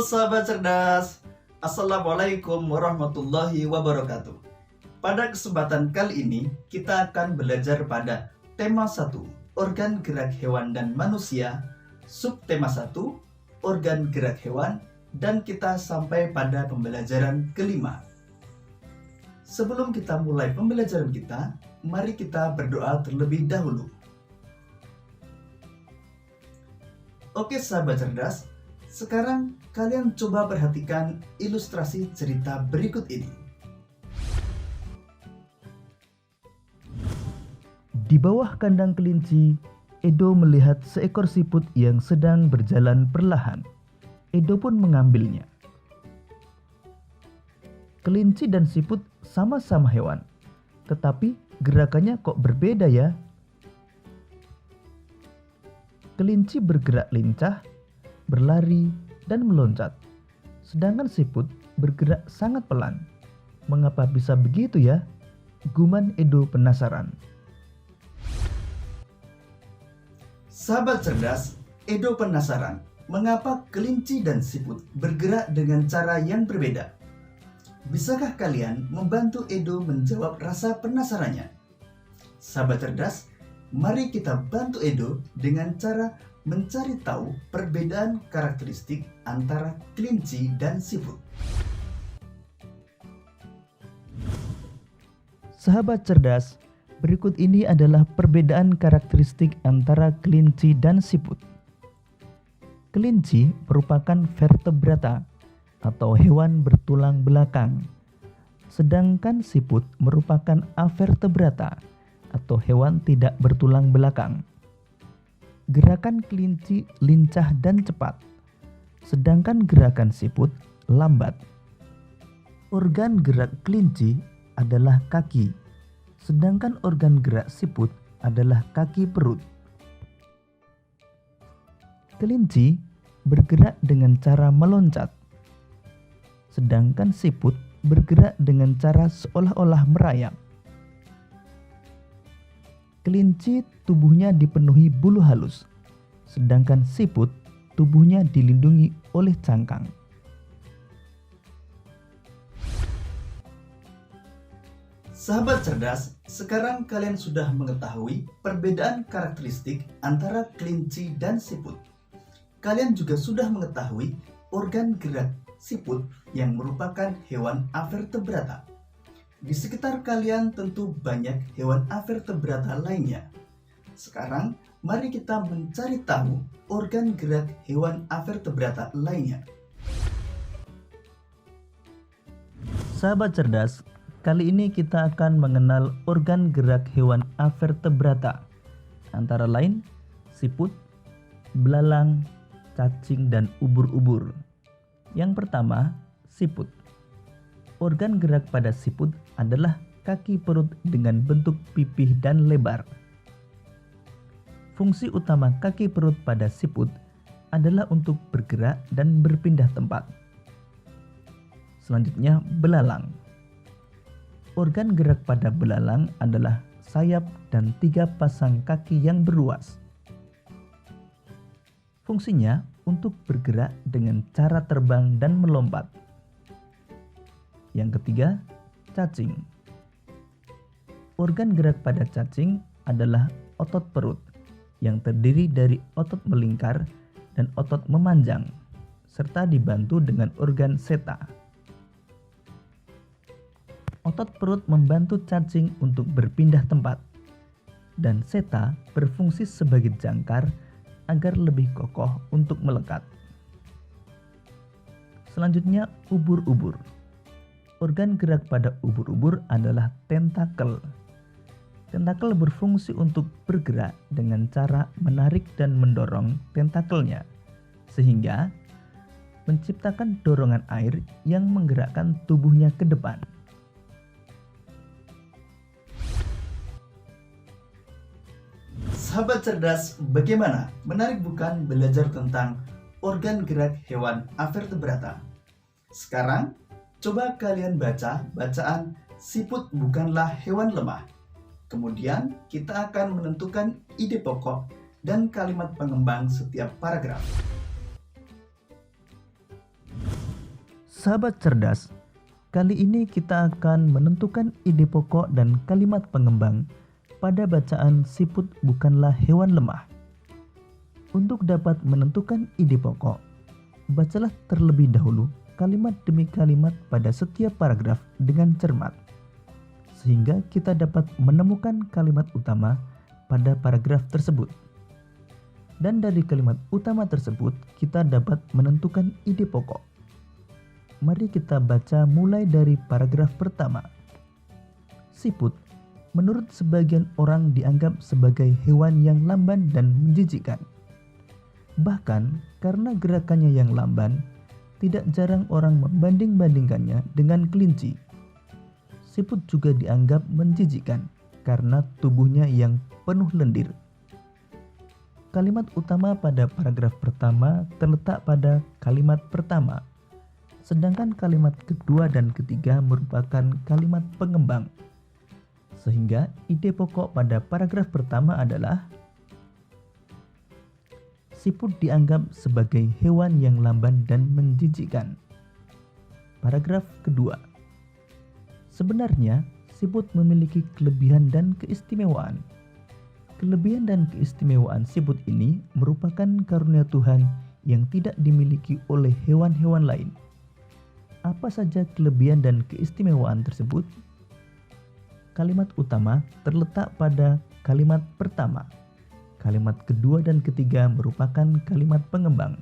sahabat cerdas, Assalamualaikum warahmatullahi wabarakatuh. Pada kesempatan kali ini kita akan belajar pada tema 1, organ gerak hewan dan manusia, subtema 1, organ gerak hewan, dan kita sampai pada pembelajaran kelima. Sebelum kita mulai pembelajaran kita, mari kita berdoa terlebih dahulu. Oke sahabat cerdas, sekarang kalian coba perhatikan ilustrasi cerita berikut ini. Di bawah kandang kelinci, Edo melihat seekor siput yang sedang berjalan perlahan. Edo pun mengambilnya. Kelinci dan siput sama-sama hewan, tetapi gerakannya kok berbeda ya? Kelinci bergerak lincah, berlari, dan meloncat. Sedangkan siput bergerak sangat pelan. Mengapa bisa begitu ya? Guman Edo penasaran. Sahabat cerdas, Edo penasaran mengapa kelinci dan siput bergerak dengan cara yang berbeda. Bisakah kalian membantu Edo menjawab rasa penasarannya? Sahabat cerdas, mari kita bantu Edo dengan cara mencari tahu perbedaan karakteristik antara kelinci dan siput. Sahabat cerdas, berikut ini adalah perbedaan karakteristik antara kelinci dan siput. Kelinci merupakan vertebrata atau hewan bertulang belakang, sedangkan siput merupakan avertebrata atau hewan tidak bertulang belakang. Gerakan kelinci lincah dan cepat, sedangkan gerakan siput lambat. Organ gerak kelinci adalah kaki, sedangkan organ gerak siput adalah kaki perut. Kelinci bergerak dengan cara meloncat, sedangkan siput bergerak dengan cara seolah-olah merayap. Kelinci tubuhnya dipenuhi bulu halus, sedangkan siput tubuhnya dilindungi oleh cangkang. Sahabat cerdas, sekarang kalian sudah mengetahui perbedaan karakteristik antara kelinci dan siput. Kalian juga sudah mengetahui organ gerak siput yang merupakan hewan avertebrata. Di sekitar kalian tentu banyak hewan avertebrata lainnya. Sekarang, mari kita mencari tahu organ gerak hewan avertebrata lainnya. Sahabat cerdas, kali ini kita akan mengenal organ gerak hewan avertebrata, antara lain siput, belalang, cacing, dan ubur-ubur. Yang pertama, siput. Organ gerak pada siput adalah kaki perut dengan bentuk pipih dan lebar. Fungsi utama kaki perut pada siput adalah untuk bergerak dan berpindah tempat. Selanjutnya, belalang. Organ gerak pada belalang adalah sayap dan 3 pasang kaki yang berluas. Fungsinya untuk bergerak dengan cara terbang dan melompat. Yang ketiga, cacing. Organ gerak pada cacing adalah otot perut yang terdiri dari otot melingkar dan otot memanjang, serta dibantu dengan organ seta. Otot perut membantu cacing untuk berpindah tempat, dan seta berfungsi sebagai jangkar agar lebih kokoh untuk melekat. Selanjutnya, ubur-ubur. Organ gerak pada ubur-ubur adalah tentakel. Tentakel berfungsi untuk bergerak dengan cara menarik dan mendorong tentakelnya, sehingga menciptakan dorongan air yang menggerakkan tubuhnya ke depan. Sahabat cerdas, bagaimana? Menarik bukan belajar tentang organ gerak hewan avertebrata? Sekarang, coba kalian baca bacaan siput bukanlah hewan lemah. Kemudian, kita akan menentukan ide pokok dan kalimat pengembang setiap paragraf. Sahabat cerdas, kali ini kita akan menentukan ide pokok dan kalimat pengembang pada bacaan siput bukanlah hewan lemah. Untuk dapat menentukan ide pokok, bacalah terlebih dahulu kalimat demi kalimat pada setiap paragraf dengan cermat, sehingga kita dapat menemukan kalimat utama pada paragraf tersebut. Dan dari kalimat utama tersebut, kita dapat menentukan ide pokok. Mari kita baca mulai dari paragraf pertama. Siput, menurut sebagian orang dianggap sebagai hewan yang lamban dan menjijikkan. Bahkan karena gerakannya yang lamban, tidak jarang orang membanding-bandingkannya dengan kelinci. Siput juga dianggap menjijikkan karena tubuhnya yang penuh lendir. Kalimat utama pada paragraf pertama terletak pada kalimat pertama, sedangkan kalimat kedua dan ketiga merupakan kalimat pengembang. Sehingga ide pokok pada paragraf pertama adalah siput dianggap sebagai hewan yang lamban dan menjijikkan. Paragraf kedua. Sebenarnya, siput memiliki kelebihan dan keistimewaan. Kelebihan dan keistimewaan siput ini merupakan karunia Tuhan yang tidak dimiliki oleh hewan-hewan lain. Apa saja kelebihan dan keistimewaan tersebut? Kalimat utama terletak pada kalimat pertama. Kalimat kedua dan ketiga merupakan kalimat pengembang.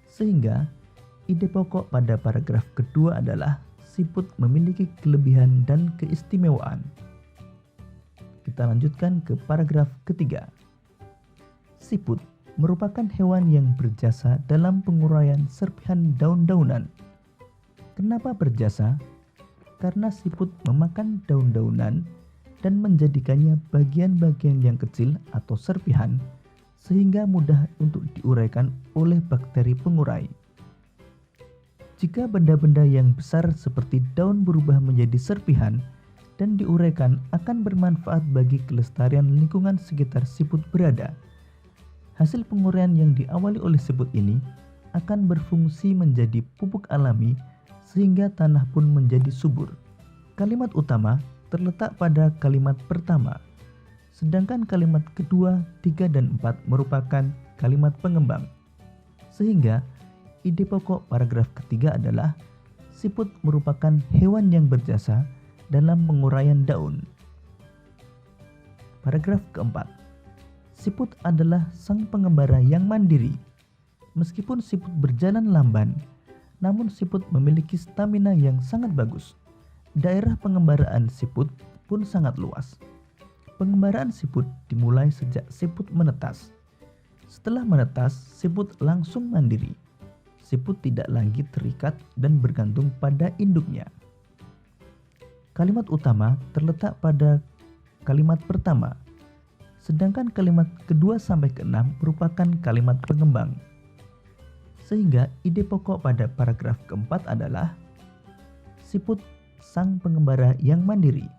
Sehingga ide pokok pada paragraf kedua adalah siput memiliki kelebihan dan keistimewaan. Kita lanjutkan ke paragraf ketiga. Siput merupakan hewan yang berjasa dalam penguraian serpihan daun-daunan. Kenapa berjasa? Karena siput memakan daun-daunan dan menjadikannya bagian-bagian yang kecil atau serpihan sehingga mudah untuk diuraikan oleh bakteri pengurai. Jika benda-benda yang besar seperti daun berubah menjadi serpihan dan diuraikan akan bermanfaat bagi kelestarian lingkungan sekitar siput berada. Hasil penguraian yang diawali oleh siput ini akan berfungsi menjadi pupuk alami sehingga tanah pun menjadi subur. Kalimat utama terletak pada kalimat pertama, sedangkan kalimat kedua, tiga, dan empat merupakan kalimat pengembang. Sehingga ide pokok paragraf ketiga adalah siput merupakan hewan yang berjasa dalam penguraian daun. Paragraf keempat, siput adalah sang pengembara yang mandiri. Meskipun siput berjalan lamban, namun siput memiliki stamina yang sangat bagus. Daerah pengembaraan siput pun sangat luas. Pengembaraan siput dimulai sejak siput menetas. Setelah menetas, siput langsung mandiri. Siput tidak lagi terikat dan bergantung pada induknya. Kalimat utama terletak pada kalimat pertama, sedangkan kalimat kedua sampai keenam merupakan kalimat pengembang. Sehingga ide pokok pada paragraf keempat adalah siput sang pengembara yang mandiri.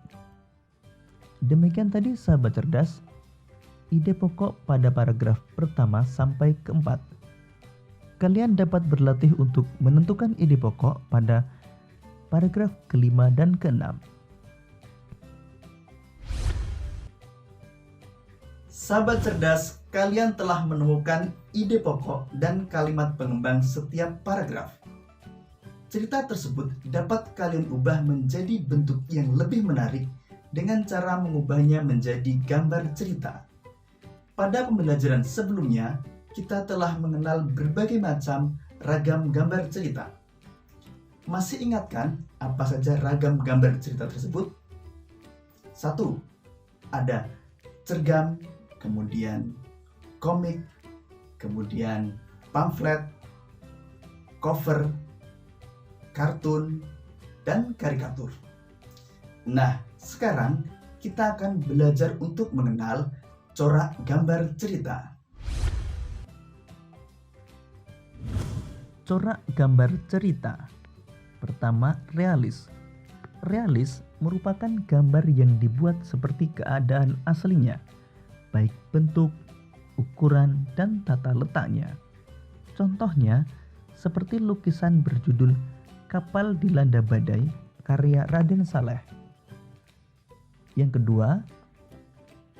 Demikian tadi sahabat cerdas, ide pokok pada paragraf pertama sampai keempat. Kalian dapat berlatih untuk menentukan ide pokok pada paragraf kelima dan keenam. Sahabat cerdas, kalian telah menemukan ide pokok dan kalimat pengembang setiap paragraf. Cerita tersebut dapat kalian ubah menjadi bentuk yang lebih menarik dengan cara mengubahnya menjadi gambar cerita. Pada pembelajaran sebelumnya, kita telah mengenal berbagai macam ragam gambar cerita. Masih ingatkan apa saja ragam gambar cerita tersebut? 1. Ada cergam, kemudian komik, kemudian pamflet, cover, kartun, dan karikatur. Nah, sekarang kita akan belajar untuk mengenal corak gambar cerita. Corak gambar cerita. Pertama, realis. Realis merupakan gambar yang dibuat seperti keadaan aslinya, baik bentuk, ukuran, dan tata letaknya. Contohnya, seperti lukisan berjudul Kapal Dilanda Badai karya Raden Saleh. Yang kedua,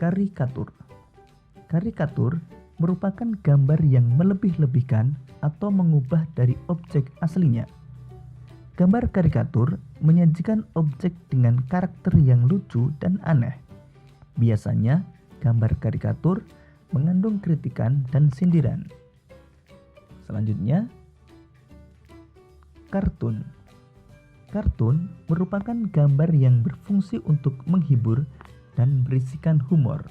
karikatur. Karikatur merupakan gambar yang melebih-lebihkan atau mengubah dari objek aslinya. Gambar karikatur menyajikan objek dengan karakter yang lucu dan aneh. Biasanya, gambar karikatur mengandung kritikan dan sindiran. Selanjutnya, kartun. Kartun merupakan gambar yang berfungsi untuk menghibur dan berisikan humor.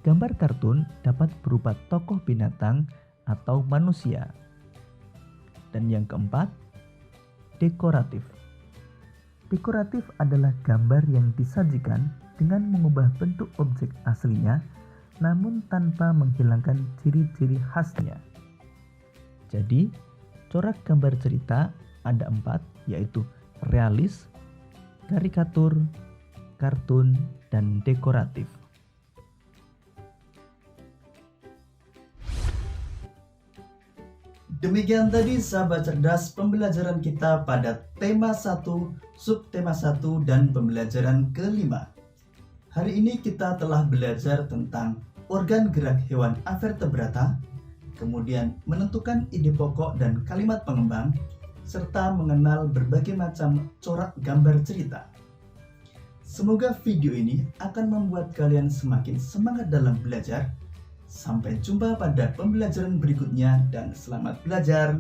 Gambar kartun dapat berupa tokoh binatang atau manusia. Dan yang keempat, dekoratif. Dekoratif adalah gambar yang disajikan dengan mengubah bentuk objek aslinya namun tanpa menghilangkan ciri-ciri khasnya. Jadi, corak gambar cerita ada 4, yaitu realis, karikatur, kartun, dan dekoratif. Demikian tadi sahabat cerdas pembelajaran kita pada tema 1, subtema 1, dan pembelajaran kelima. Hari ini kita telah belajar tentang organ gerak hewan avertebrata, kemudian menentukan ide pokok dan kalimat pengembang, serta mengenal berbagai macam corak gambar cerita. Semoga video ini akan membuat kalian semakin semangat dalam belajar. Sampai jumpa pada pembelajaran berikutnya dan selamat belajar.